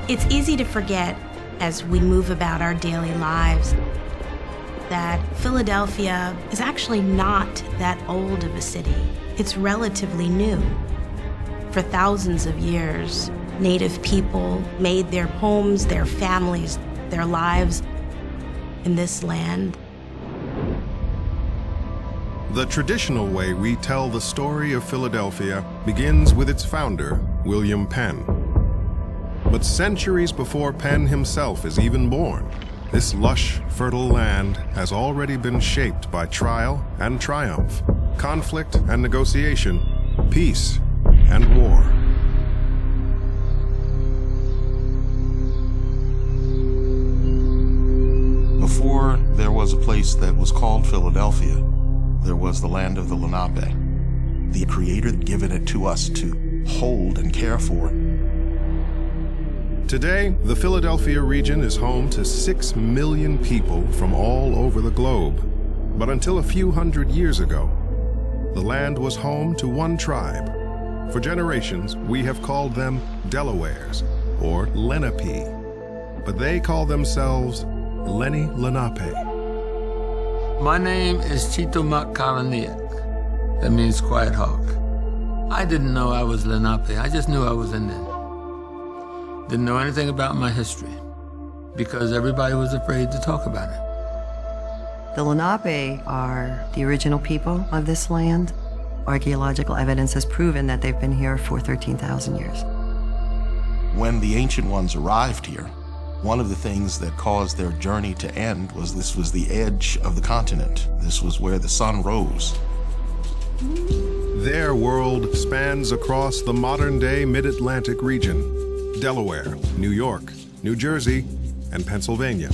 It's easy to forget as we move about our daily lives that Philadelphia is actually not that old of a city. It's relatively new. For thousands of years, Native people made their homes, their families, their lives in this land. The traditional way we tell the story of Philadelphia begins with its founder, William Penn. But centuries before Penn himself is even born, this lush, fertile land has already been shaped by trial and triumph, conflict and negotiation, peace and war. Before there was a place that was called Philadelphia, there was the land of the Lenape. The Creator had given it to us to hold and care for. Today, the Philadelphia region is home to 6 million people from all over the globe. But until a few hundred years ago, the land was home to one tribe. For generations, we have called them Delawares, or Lenape. But they call themselves Lenni Lenape. My name is Chitomak Kalaniak. That means quiet hawk. I didn't know I was Lenape. I just knew I was Indian. Didn't know anything about my history because everybody was afraid to talk about it. The Lenape are the original people of this land. Archaeological evidence has proven that they've been here for 13,000 years. When the ancient ones arrived here, one of the things that caused their journey to end was this was the edge of the continent. This was where the sun rose. Their world spans across the modern-day mid-Atlantic region: Delaware, New York, New Jersey, and Pennsylvania.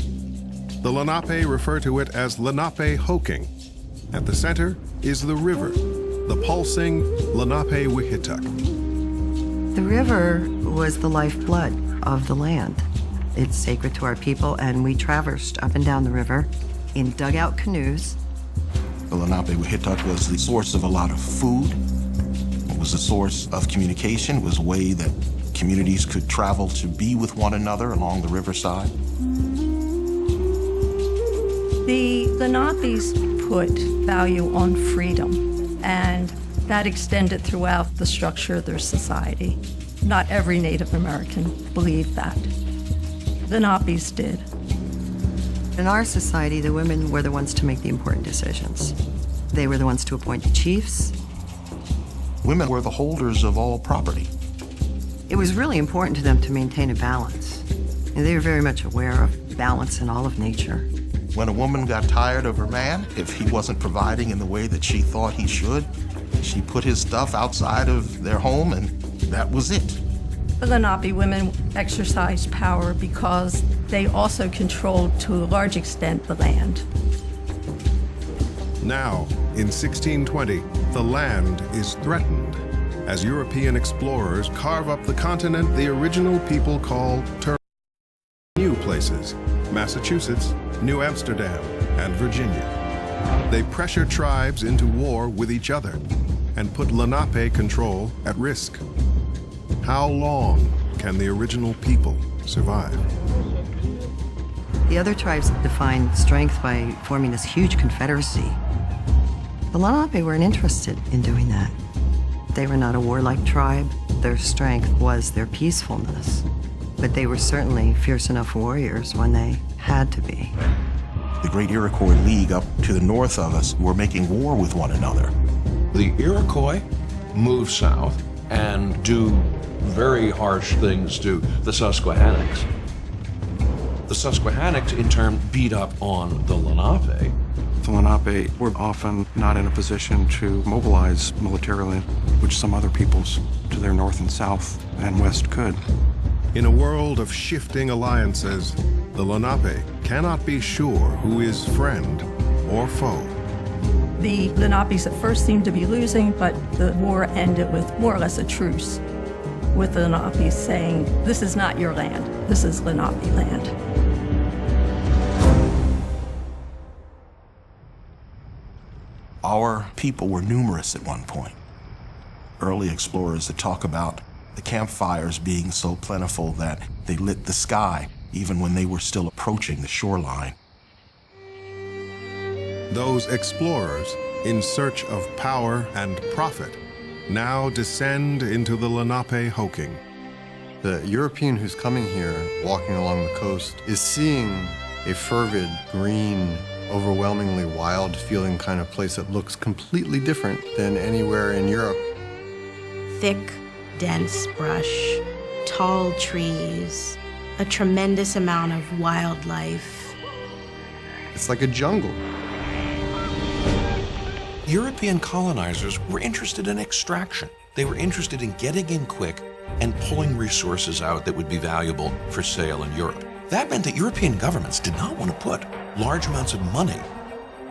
The Lenape refer to it as Lenape-Hoking. At the center is the river, the pulsing Lenape-Wihituk. The river was the lifeblood of the land. It's sacred to our people, and we traversed up and down the river in dugout canoes. The Lenape-Wihituk was the source of a lot of food. It was a source of communication. It was a way that communities could travel to be with one another along the riverside. The Lenapes put value on freedom, and that extended throughout the structure of their society. Not every Native American believed that. The Lenapes did. In our society, the women were the ones to make the important decisions. They were the ones to appoint the chiefs. Women were the holders of all property. It was really important to them to maintain a balance. And they were very much aware of balance in all of nature. When a woman got tired of her man, if he wasn't providing in the way that she thought he should, she put his stuff outside of their home, and that was it. The Lenape women exercised power because they also controlled, to a large extent, the land. Now, in 1620, the land is threatened as European explorers carve up the continent the original people called new places: Massachusetts, New Amsterdam, and Virginia. They pressure tribes into war with each other and put Lenape control at risk. How long can the original people survive? The other tribes defined strength by forming this huge confederacy. The Lenape weren't interested in doing that. They were not a warlike tribe. Their strength was their peacefulness. But they were certainly fierce enough warriors when they had to be. The Great Iroquois League up to the north of us were making war with one another. The Iroquois move south and do very harsh things to the Susquehannocks. The Susquehannocks, in turn, beat up on the Lenape. The Lenape were often not in a position to mobilize militarily, which some other peoples to their north and south and west could. In a world of shifting alliances, the Lenape cannot be sure who is friend or foe. The Lenapes at first seemed to be losing, but the war ended with more or less a truce. with the Lenape saying, this is not your land, this is Lenape land. Our people were numerous at one point. Early explorers that talk about the campfires being so plentiful that they lit the sky even when they were still approaching the shoreline. Those explorers, in search of power and profit, now descend into the Lenape Hoking. The European who's coming here, walking along the coast, is seeing a fervid, green, overwhelmingly wild-feeling kind of place that looks completely different than anywhere in Europe. Thick, dense brush, tall trees, a tremendous amount of wildlife. It's like a jungle. European colonizers were interested in extraction. They were interested in getting in quick and pulling resources out that would be valuable for sale in Europe. That meant that European governments did not want to put large amounts of money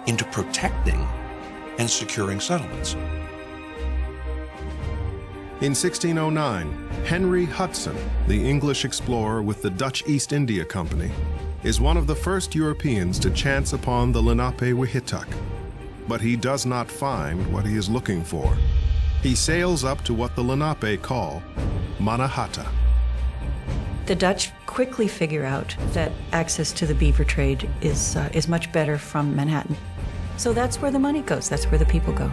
into protecting and securing settlements. In 1609, Henry Hudson, the English explorer with the Dutch East India Company, is one of the first Europeans to chance upon the Lenape-Wihituk. But he does not find what he is looking for. He sails up to what the Lenape call Mannahatta. The Dutch quickly figure out that access to the beaver trade is much better from Manhattan. So that's where the money goes, that's where the people go.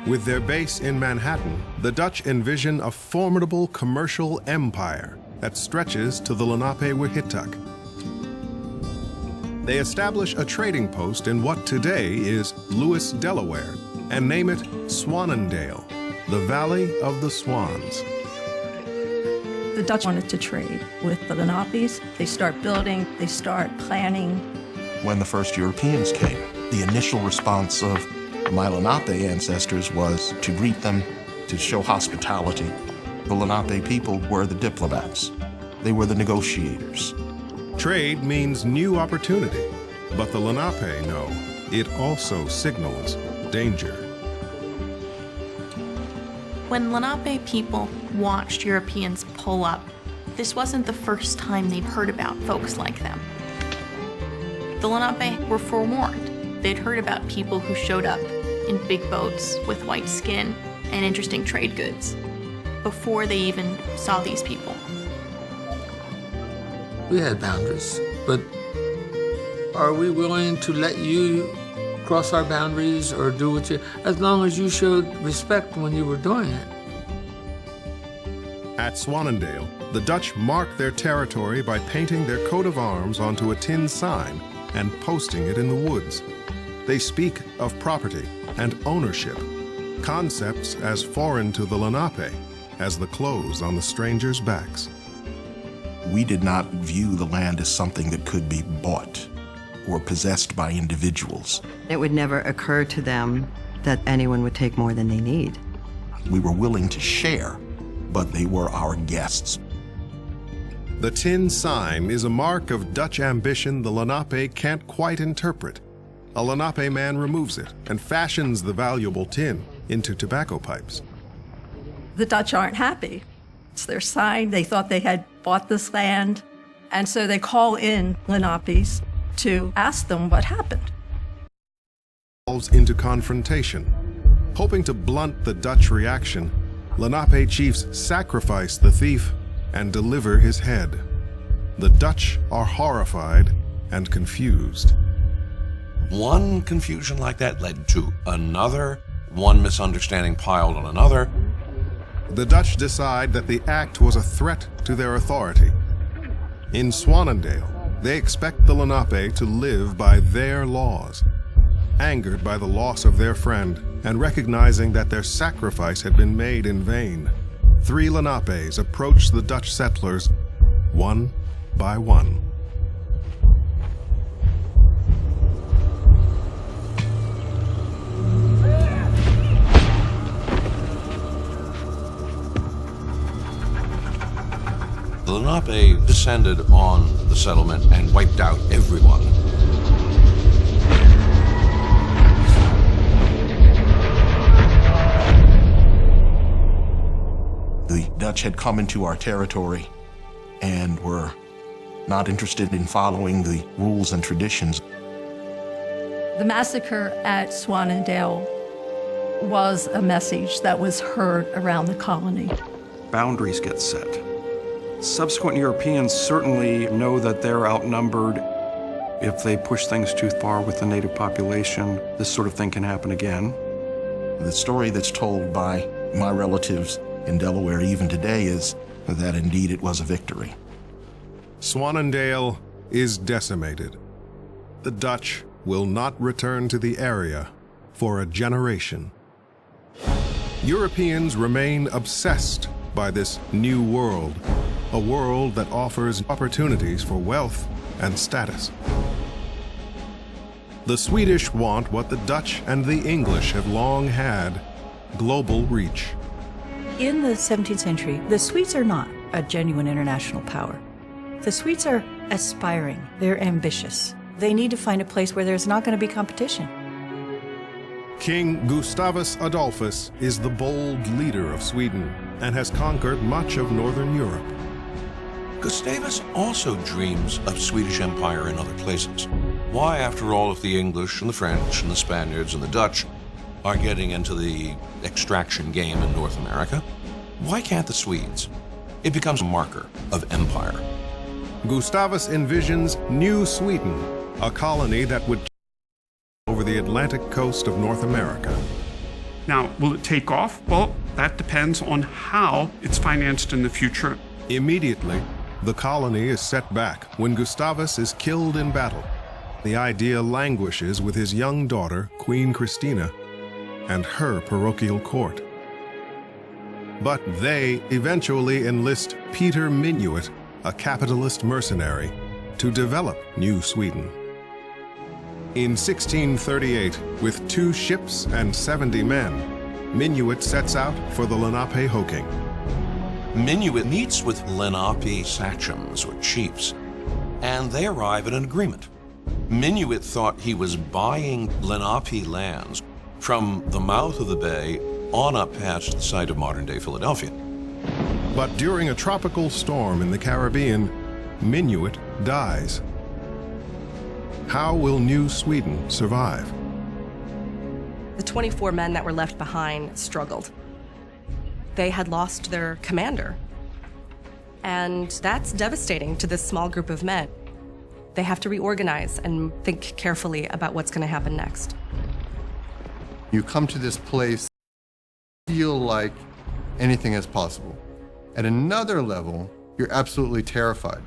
With their base in Manhattan, the Dutch envision a formidable commercial empire that stretches to the Lenape-Wihituk. They establish a trading post in what today is Lewis, Delaware, and name it Swannendale, the Valley of the Swans. The Dutch wanted to trade with the Lenapes. They start building, they start planning. When the first Europeans came, the initial response of my Lenape ancestors was to greet them, to show hospitality. The Lenape people were the diplomats. They were the negotiators. Trade means new opportunity, but the Lenape know it also signals danger. When Lenape people watched Europeans pull up, this wasn't the first time they'd heard about folks like them. The Lenape were forewarned. They'd heard about people who showed up in big boats with white skin and interesting trade goods before they even saw these people. We had boundaries, but are we willing to let you cross our boundaries or do what you, as long as you showed respect when you were doing it? At Swannendale, the Dutch mark their territory by painting their coat of arms onto a tin sign and posting it in the woods. They speak of property and ownership, concepts as foreign to the Lenape as the clothes on the strangers' backs. We did not view the land as something that could be bought or possessed by individuals. It would never occur to them that anyone would take more than they need. We were willing to share, but they were our guests. The tin sign is a mark of Dutch ambition the Lenape can't quite interpret. A Lenape man removes it and fashions the valuable tin into tobacco pipes. The Dutch aren't happy. It's their sign. They thought they had bought this land. And so they call in Lenapes to ask them what happened. Into confrontation. Hoping to blunt the Dutch reaction, Lenape chiefs sacrifice the thief and deliver his head. The Dutch are horrified and confused. One confusion like that led to another, one misunderstanding piled on another. The Dutch decide that the act was a threat to their authority. In Swannendale, they expect the Lenape to live by their laws. Angered by the loss of their friend and recognizing that their sacrifice had been made in vain, 3 Lenapes approach the Dutch settlers one by one. The Lenape descended on the settlement and wiped out everyone. Dutch had come into our territory and were not interested in following the rules and traditions. The massacre at Swannondale was a message that was heard around the colony. Boundaries get set. Subsequent Europeans certainly know that they're outnumbered. If they push things too far with the native population, this sort of thing can happen again. The story that's told by my relatives in Delaware even today is that indeed it was a victory. Swannondale is decimated. The Dutch will not return to the area for a generation. Europeans remain obsessed by this new world, a world that offers opportunities for wealth and status. The Swedish want what the Dutch and the English have long had: global reach. In the 17th century, the Swedes are not a genuine international power. The Swedes are aspiring, they're ambitious. They need to find a place where there's not going to be competition. King Gustavus Adolphus is the bold leader of Sweden and has conquered much of Northern Europe. Gustavus also dreams of Swedish empire in other places. Why, after all, if the English and the French and the Spaniards and the Dutch are getting into the extraction game in North America, why can't the Swedes? It becomes a marker of empire. Gustavus envisions New Sweden, a colony that would over the Atlantic coast of North America. Now, will it take off? Well, that depends on how it's financed in the future. Immediately, the colony is set back when Gustavus is killed in battle. The idea languishes with his young daughter, Queen Christina, and her parochial court. But they eventually enlist Peter Minuit, a capitalist mercenary, to develop New Sweden. In 1638, with 2 ships and 70 men, Minuit sets out for the Lenape-Hoking. Minuit meets with Lenape sachems, or chiefs, and they arrive at an agreement. Minuit thought he was buying Lenape lands from the mouth of the bay on up past the site of modern-day Philadelphia. But during a tropical storm in the Caribbean, Minuit dies. How will New Sweden survive? The 24 men that were left behind struggled. They had lost their commander. And that's devastating to this small group of men. They have to reorganize and think carefully about what's going to happen next. You come to this place, feel like anything is possible. At another level, you're absolutely terrified.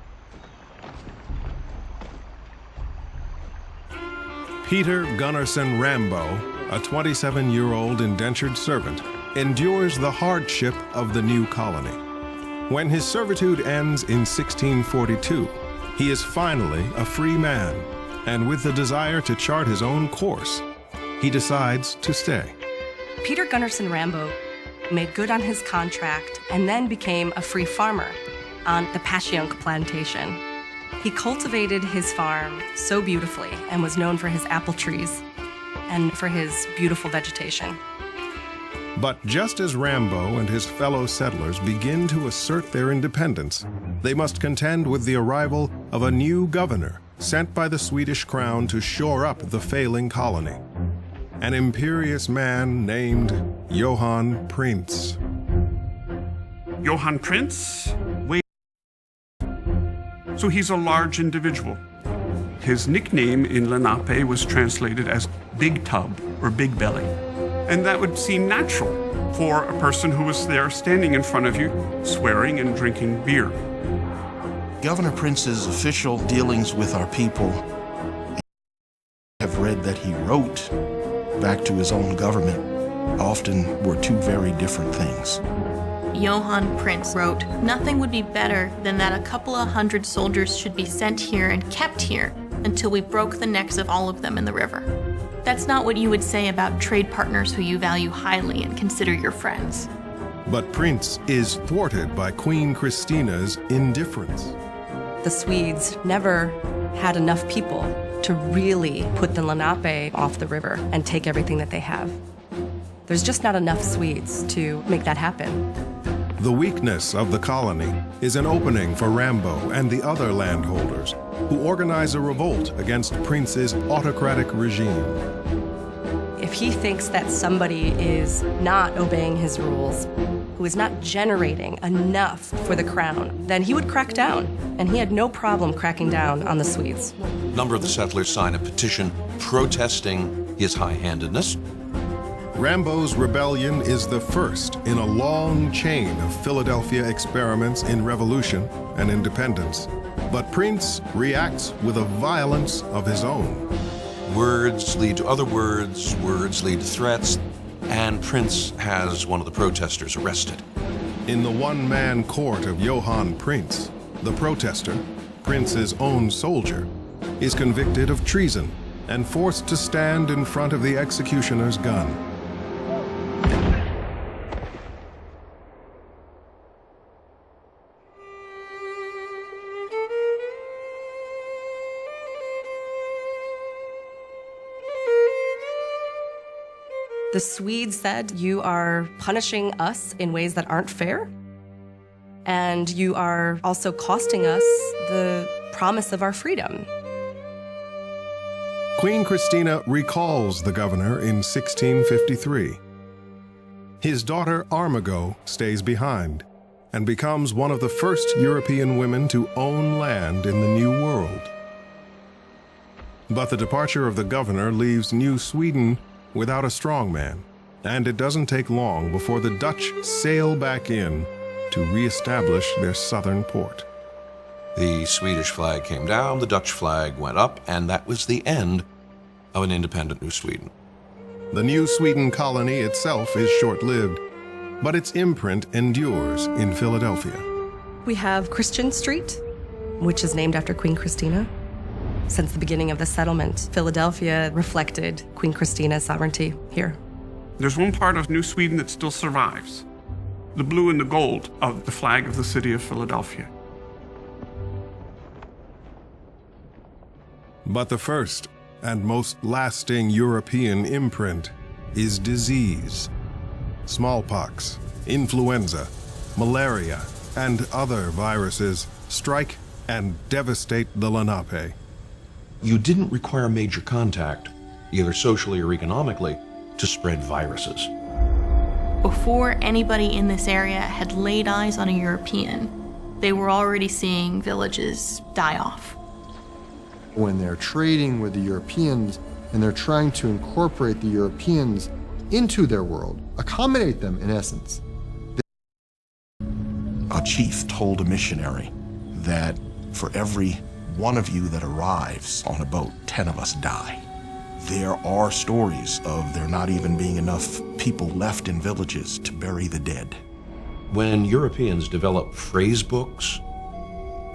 Peter Gunnarsson Rambo, a 27-year-old indentured servant, endures the hardship of the new colony. When his servitude ends in 1642, he is finally a free man, and with the desire to chart his own course, he decides to stay. Peter Gunnarsson Rambo made good on his contract and then became a free farmer on the Passyunk plantation. He cultivated his farm so beautifully and was known for his apple trees and for his beautiful vegetation. But just as Rambo and his fellow settlers begin to assert their independence, they must contend with the arrival of a new governor sent by the Swedish crown to shore up the failing colony. An imperious man named Johan Prince. Johan Prince weighed. So he's a large individual. His nickname in Lenape was translated as Big Tub or Big Belly. And that would seem natural for a person who was there standing in front of you, swearing and drinking beer. Governor Prince's official dealings with our people have read that he wrote back to his own government often were 2 very different things. Johan Prince wrote, "Nothing would be better than that a couple of 100 soldiers should be sent here and kept here until we broke the necks of all of them in the river." That's not what you would say about trade partners who you value highly and consider your friends. But Prince is thwarted by Queen Christina's indifference. The Swedes never had enough people to really put the Lenape off the river and take everything that they have. There's just not enough Swedes to make that happen. The weakness of the colony is an opening for Rambo and the other landholders who organize a revolt against Prince's autocratic regime. If he thinks that somebody is not obeying his rules, who is not generating enough for the crown, then he would crack down. And he had no problem cracking down on the Swedes. A number of the settlers signed a petition protesting his high-handedness. Rambo's rebellion is the first in a long chain of Philadelphia experiments in revolution and independence. But Prince reacts with a violence of his own. Words lead to other words lead to threats, and Prince has one of the protesters arrested. In the one-man court of Johann Prince, the protester, Prince's own soldier, is convicted of treason and forced to stand in front of the executioner's gun. The Swedes said, "You are punishing us in ways that aren't fair, and you are also costing us the promise of our freedom." Queen Christina recalls the governor in 1653. His daughter Armigo stays behind and becomes one of the first European women to own land in the New World. But the departure of the governor leaves New Sweden without a strongman, and it doesn't take long before the Dutch sail back in to reestablish their southern port. The Swedish flag came down, the Dutch flag went up, and that was the end of an independent New Sweden. The New Sweden colony itself is short-lived, but its imprint endures in Philadelphia. We have Christian Street, which is named after Queen Christina. Since the beginning of the settlement, Philadelphia reflected Queen Christina's sovereignty here. There's one part of New Sweden that still survives. The blue and the gold of the flag of the city of Philadelphia. But the first and most lasting European imprint is disease. Smallpox, influenza, malaria, and other viruses strike and devastate the Lenape. You didn't require major contact, either socially or economically, to spread viruses. Before anybody in this area had laid eyes on a European, they were already seeing villages die off. When they're trading with the Europeans and they're trying to incorporate the Europeans into their world, accommodate them in essence. A chief told a missionary that for every one of you that arrives on a boat, 10 of us die. There are stories of there not even being enough people left in villages to bury the dead. When Europeans developed phrase books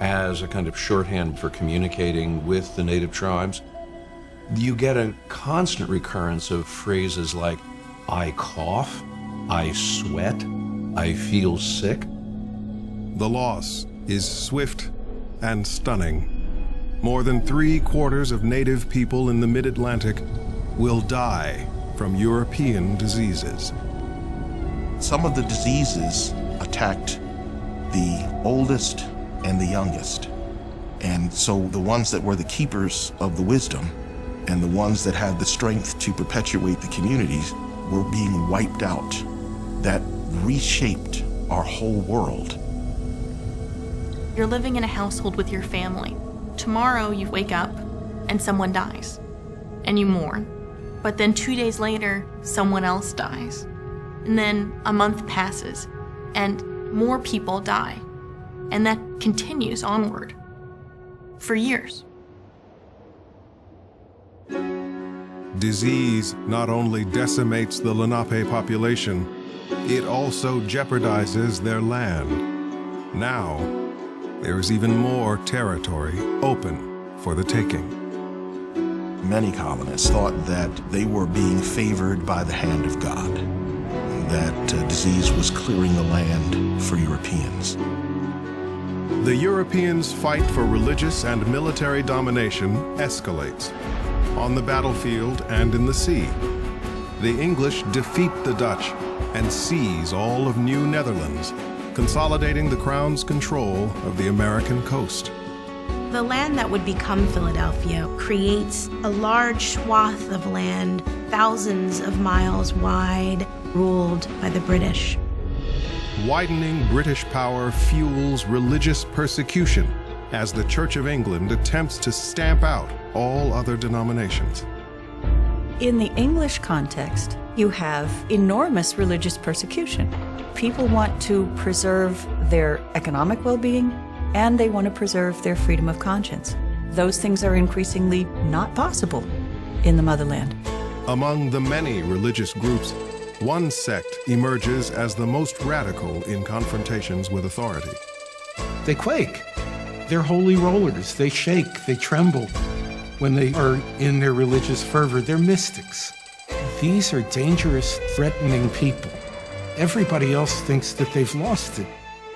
as a kind of shorthand for communicating with the native tribes, you get a constant recurrence of phrases like, "I cough," "I sweat," "I feel sick." The loss is swift and stunning. More than 3/4 of native people in the mid-Atlantic will die from European diseases. Some of the diseases attacked the oldest and the youngest. And so the ones that were the keepers of the wisdom and the ones that had the strength to perpetuate the communities were being wiped out. That reshaped our whole world. You're living in a household with your family. Tomorrow you wake up and someone dies, and you mourn. But then 2 days later, someone else dies. And then a month passes, and more people die. And that continues onward for years. Disease not only decimates the Lenape population, it also jeopardizes their land. Now, there is even more territory open for the taking. Many colonists thought that they were being favored by the hand of God, that disease was clearing the land for Europeans. The Europeans' fight for religious and military domination escalates. On the battlefield and in the sea, the English defeat the Dutch and seize all of New Netherlands, consolidating the Crown's control of the American coast. The land that would become Philadelphia creates a large swath of land, thousands of miles wide, ruled by the British. Widening British power fuels religious persecution as the Church of England attempts to stamp out all other denominations. In the English context, you have enormous religious persecution. People want to preserve their economic well-being, and they want to preserve their freedom of conscience. Those things are increasingly not possible in the motherland. Among the many religious groups, one sect emerges as the most radical in confrontations with authority. They quake. They're holy rollers. They shake. They tremble when they are in their religious fervor. They're mystics. These are dangerous, threatening people. Everybody else thinks that they've lost it,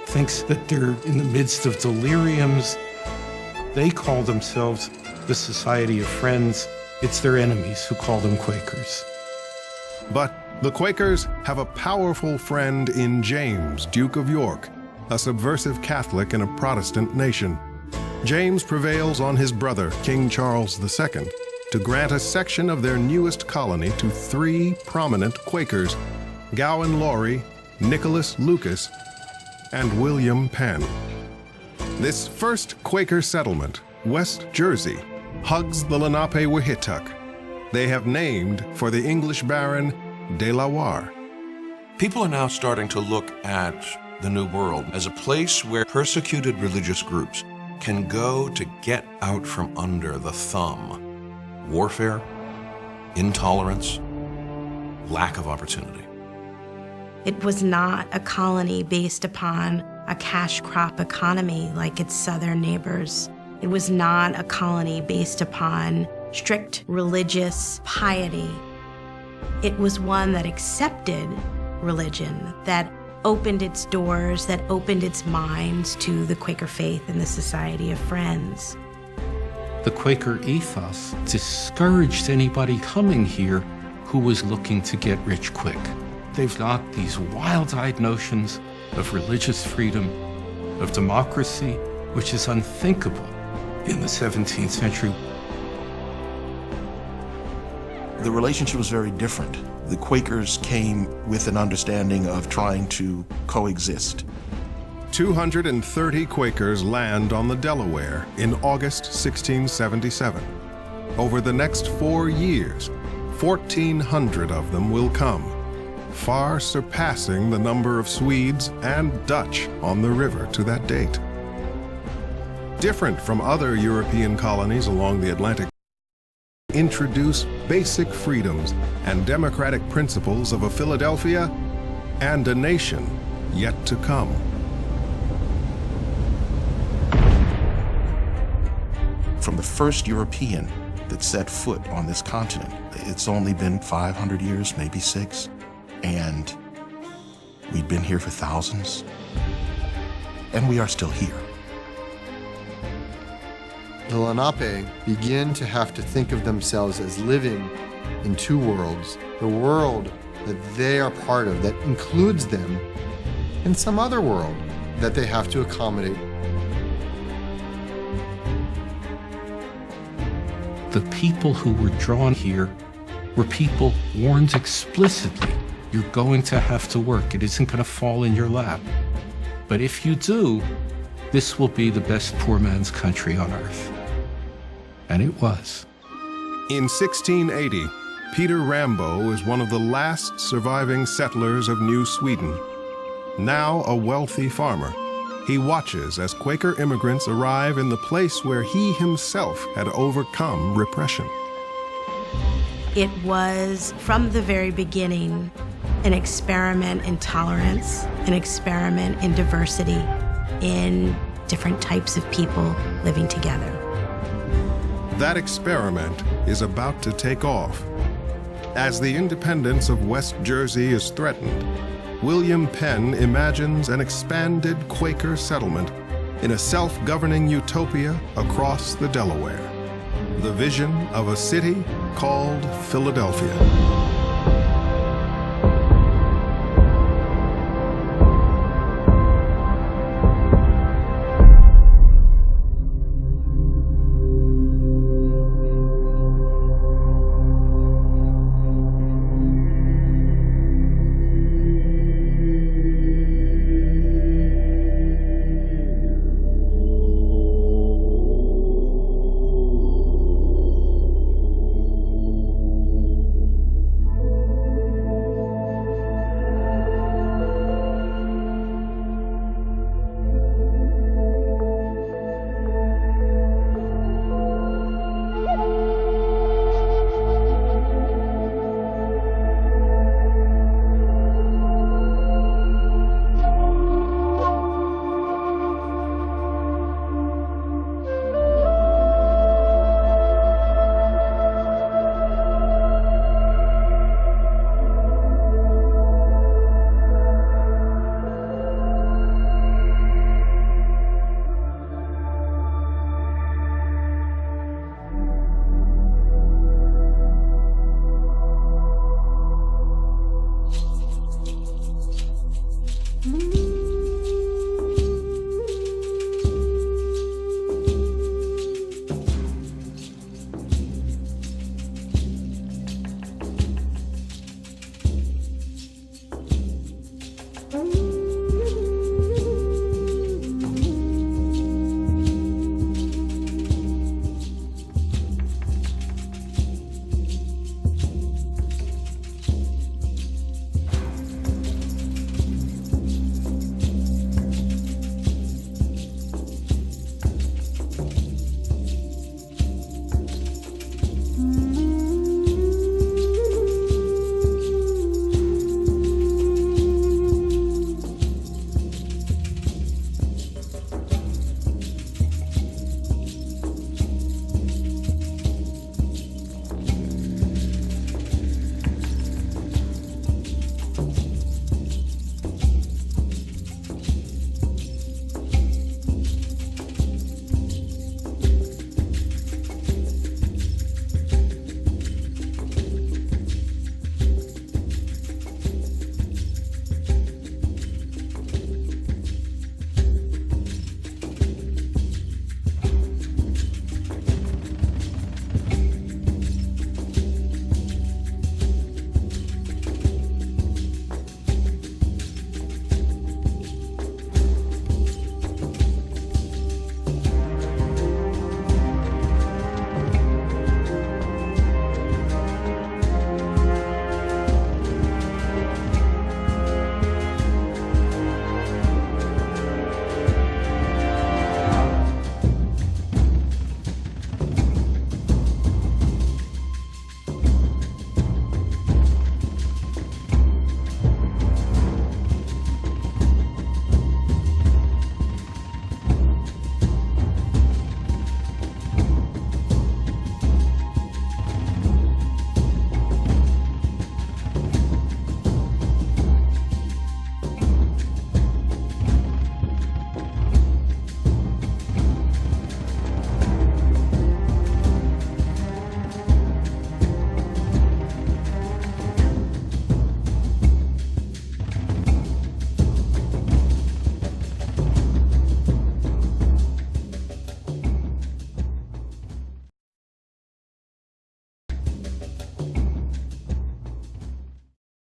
thinks that they're in the midst of deliriums. They call themselves the Society of Friends. It's their enemies who call them Quakers. But the Quakers have a powerful friend in James, Duke of York, a subversive Catholic in a Protestant nation. James prevails on his brother, King Charles II, to grant a section of their newest colony to 3 prominent Quakers, Gowan Laurie, Nicholas Lucas, and William Penn. This first Quaker settlement, West Jersey, hugs the Lenape-Wahituck. They have named for the English Baron de la Warre. People are now starting to look at the New World as a place where persecuted religious groups can go to get out from under the thumb. Warfare, intolerance, lack of opportunity. It was not a colony based upon a cash crop economy like its southern neighbors. It was not a colony based upon strict religious piety. It was one that accepted religion, that opened its doors, that opened its minds to the Quaker faith and the Society of Friends. The Quaker ethos discouraged anybody coming here who was looking to get rich quick. They've got these wild-eyed notions of religious freedom, of democracy, which is unthinkable in the 17th century. The relationship was very different. The Quakers came with an understanding of trying to coexist. 230 Quakers land on the Delaware in August 1677. Over the next 4 years, 1,400 of them will come, far surpassing the number of Swedes and Dutch on the river to that date. Different from other European colonies along the Atlantic, introduce basic freedoms and democratic principles of a Philadelphia and a nation yet to come. From the first European that set foot on this continent, it's only been 500 years, maybe 6, and we've been here for thousands, and we are still here. The Lenape begin to have to think of themselves as living in 2 worlds. The world that they are part of, that includes them, and some other world that they have to accommodate. The people who were drawn here were people warned explicitly, you're going to have to work. It isn't going to fall in your lap. But if you do, this will be the best poor man's country on earth. And it was. In 1680, Peter Rambo is one of the last surviving settlers of New Sweden. Now a wealthy farmer, he watches as Quaker immigrants arrive in the place where he himself had overcome repression. It was, from the very beginning, an experiment in tolerance, an experiment in diversity, in different types of people living together. That experiment is about to take off. As the independence of West Jersey is threatened, William Penn imagines an expanded Quaker settlement in a self-governing utopia across the Delaware. The vision of a city called Philadelphia.